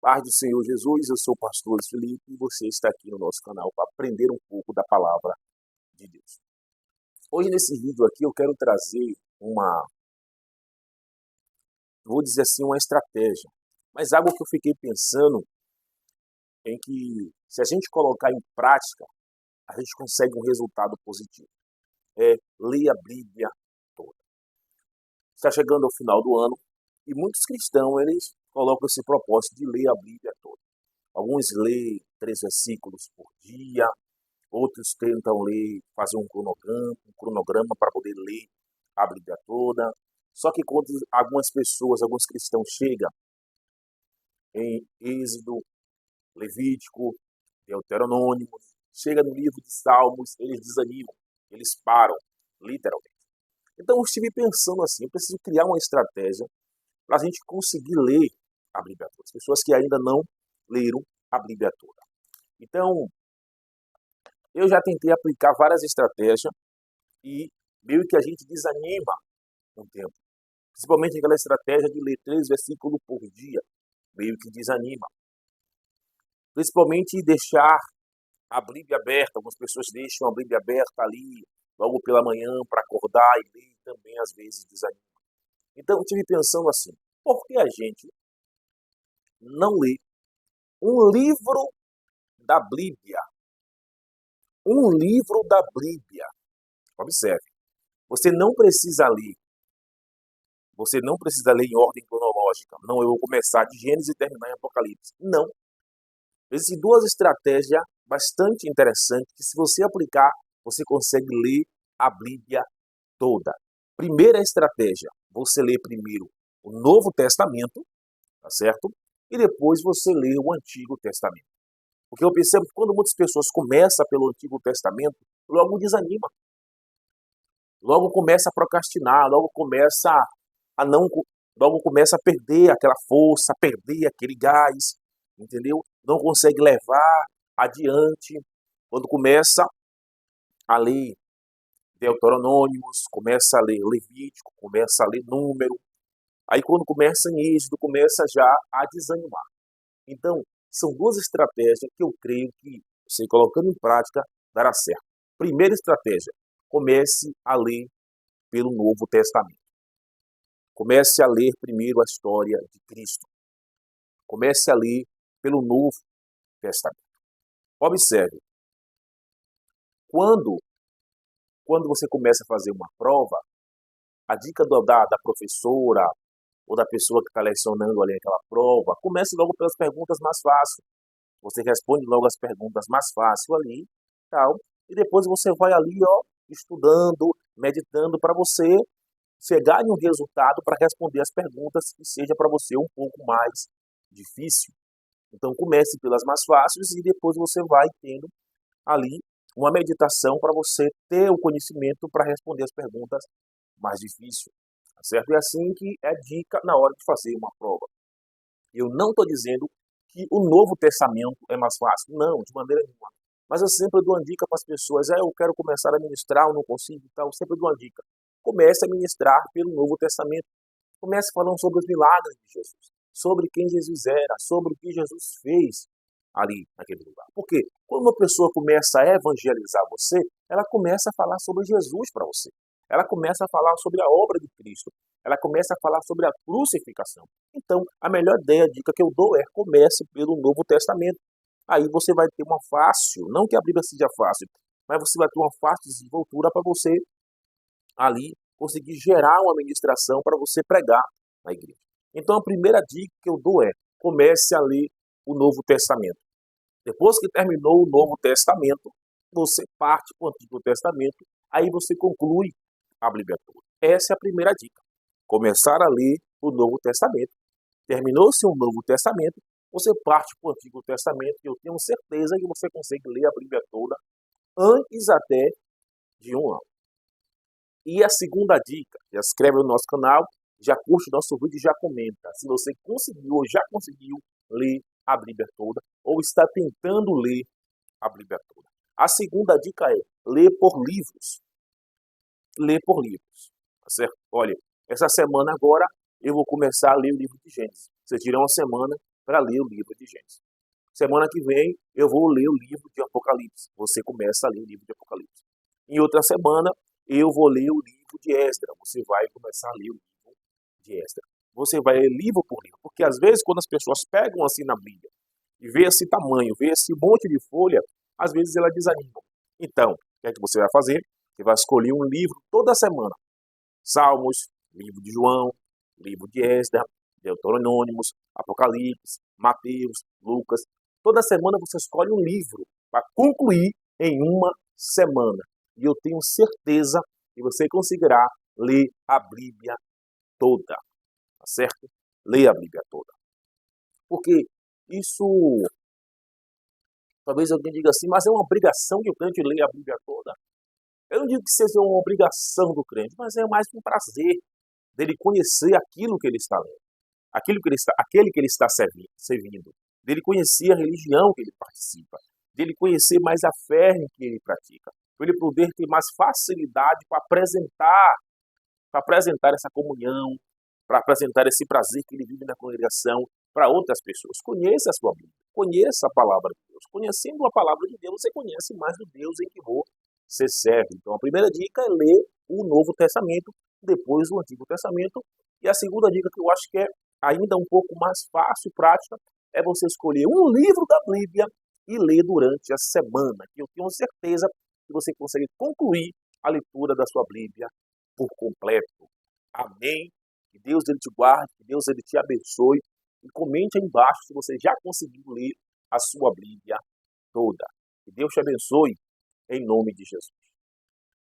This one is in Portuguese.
Paz do Senhor Jesus, eu sou o pastor Felipe e você está aqui no nosso canal para aprender um pouco da palavra de Deus. Hoje nesse vídeo aqui eu quero trazer vou dizer assim, uma estratégia, mas algo que eu fiquei pensando em que se a gente colocar em prática, a gente consegue um resultado positivo. É ler a Bíblia toda. Está chegando ao final do ano e muitos cristãos eles colocam esse propósito de ler a Bíblia toda. Alguns leem 3 versículos por dia, outros tentam ler, fazer um cronograma para poder ler a Bíblia toda. Só que quando algumas pessoas, alguns cristãos chegam em Êxodo, Levítico, Deuteronômio, chega no livro de Salmos, eles desanimam, eles param, literalmente. Então eu estive pensando assim, eu preciso criar uma estratégia para a gente conseguir ler a Bíblia toda. As pessoas que ainda não leram a Bíblia toda. Então, eu já tentei aplicar várias estratégias e meio que a gente desanima um tempo. Principalmente aquela estratégia de ler 3 versículos por dia, meio que desanima. Principalmente deixar a Bíblia aberta, algumas pessoas deixam a Bíblia aberta ali, logo pela manhã, para acordar e ler, também às vezes desanima. Então eu estive pensando assim, por que a gente não lê um livro da Bíblia? Um livro da Bíblia. Observe, você não precisa ler. Você não precisa ler em ordem cronológica. Não, eu vou começar de Gênesis e terminar em Apocalipse. Não. Existem duas estratégias bastante interessantes que, se você aplicar, você consegue ler a Bíblia toda. Primeira estratégia, você lê primeiro o Novo Testamento, tá certo? E depois você lê o Antigo Testamento. Porque eu percebo que quando muitas pessoas começam pelo Antigo Testamento, logo desanima. Logo começa a procrastinar, não, logo começa a perder aquela força, a perder aquele gás, entendeu? Não consegue levar adiante. Quando começa a ler Deuteronômios, começa a ler Levítico, começa a ler Número, aí quando começa em Êxodo, começa já a desanimar. Então, são duas estratégias que eu creio que, você colocando em prática, dará certo. Primeira estratégia, comece a ler pelo Novo Testamento. Comece a ler primeiro a história de Cristo. Comece a ler pelo Novo Testamento. Observe, quando você começa a fazer uma prova, a dica da professora ou da pessoa que está lecionando ali aquela prova, comece logo pelas perguntas mais fáceis. Você responde logo as perguntas mais fáceis ali, tal, e depois você vai ali, ó, estudando, meditando para você chegar em um resultado para responder as perguntas que seja para você um pouco mais difícil. Então comece pelas mais fáceis e depois você vai tendo ali uma meditação para você ter o conhecimento para responder as perguntas mais difíceis. Tá certo? É assim que é dica na hora de fazer uma prova. Eu não estou dizendo que o Novo Testamento é mais fácil. Não, de maneira nenhuma. Mas eu sempre dou uma dica para as pessoas. Eu quero começar a ministrar, eu não consigo e tal. Eu sempre dou uma dica. Comece a ministrar pelo Novo Testamento. Comece falando sobre os milagres de Jesus, sobre quem Jesus era, sobre o que Jesus fez ali naquele lugar. Porque quando uma pessoa começa a evangelizar você, ela começa a falar sobre Jesus para você. Ela começa a falar sobre a obra de Cristo. Ela começa a falar sobre a crucificação. Então, a melhor ideia, a dica que eu dou é comece pelo Novo Testamento. Aí você vai ter uma fácil, não que a Bíblia seja fácil, mas você vai ter uma fácil desenvoltura para você ali conseguir gerar uma ministração para você pregar na igreja. Então a primeira dica que eu dou é, comece a ler o Novo Testamento. Depois que terminou o Novo Testamento, você parte para o Antigo Testamento, aí você conclui a Bíblia toda. Essa é a primeira dica. Começar a ler o Novo Testamento. Terminou-se o Novo Testamento, você parte para o Antigo Testamento, e eu tenho certeza que você consegue ler a Bíblia toda antes até de um ano. E a segunda dica, já se inscreve no nosso canal, já curte o nosso vídeo e já comenta. Se você conseguiu ou já conseguiu ler a Bíblia toda, ou está tentando ler a Bíblia toda. A segunda dica é ler por livros. Ler por livros. Tá certo? Olha, essa semana agora eu vou começar a ler o livro de Gênesis. Você tira uma semana para ler o livro de Gênesis. Semana que vem eu vou ler o livro de Apocalipse. Você começa a ler o livro de Apocalipse. Em outra semana eu vou ler o livro de Esdras. Você vai começar a ler o livro de Esdras. Você vai ler livro por livro. Porque às vezes quando as pessoas pegam assim na Bíblia e vê esse tamanho, vê esse monte de folha, às vezes elas desanimam. Então, o que é que você vai fazer? Você vai escolher um livro toda semana. Salmos, livro de João, livro de Esdras, Deuteronômicos, Apocalipse, Mateus, Lucas. Toda semana você escolhe um livro para concluir em uma semana. E eu tenho certeza que você conseguirá ler a Bíblia toda. Tá certo? Leia a Bíblia toda. Porque isso, talvez alguém diga assim, mas é uma obrigação que o crente leia a Bíblia toda. Eu não digo que seja uma obrigação do crente, mas é mais um prazer dele conhecer aquilo que ele está lendo, aquele que ele está servindo, dele conhecer a religião que ele participa, dele conhecer mais a fé em que ele pratica, para ele poder ter mais facilidade para apresentar essa comunhão, para apresentar esse prazer que ele vive na congregação para outras pessoas. Conheça a sua Bíblia, conheça a palavra de Deus. Conhecendo a palavra de Deus, você conhece mais do Deus em que você serve. Então, a primeira dica é ler o Novo Testamento, depois o Antigo Testamento. E a segunda dica, que eu acho que é ainda um pouco mais fácil e prática, é você escolher um livro da Bíblia e ler durante a semana, que eu tenho certeza que você consegue concluir a leitura da sua Bíblia por completo. Amém? Que Deus ele te guarde, que Deus ele te abençoe. E comente aí embaixo se você já conseguiu ler a sua Bíblia toda. Que Deus te abençoe em nome de Jesus.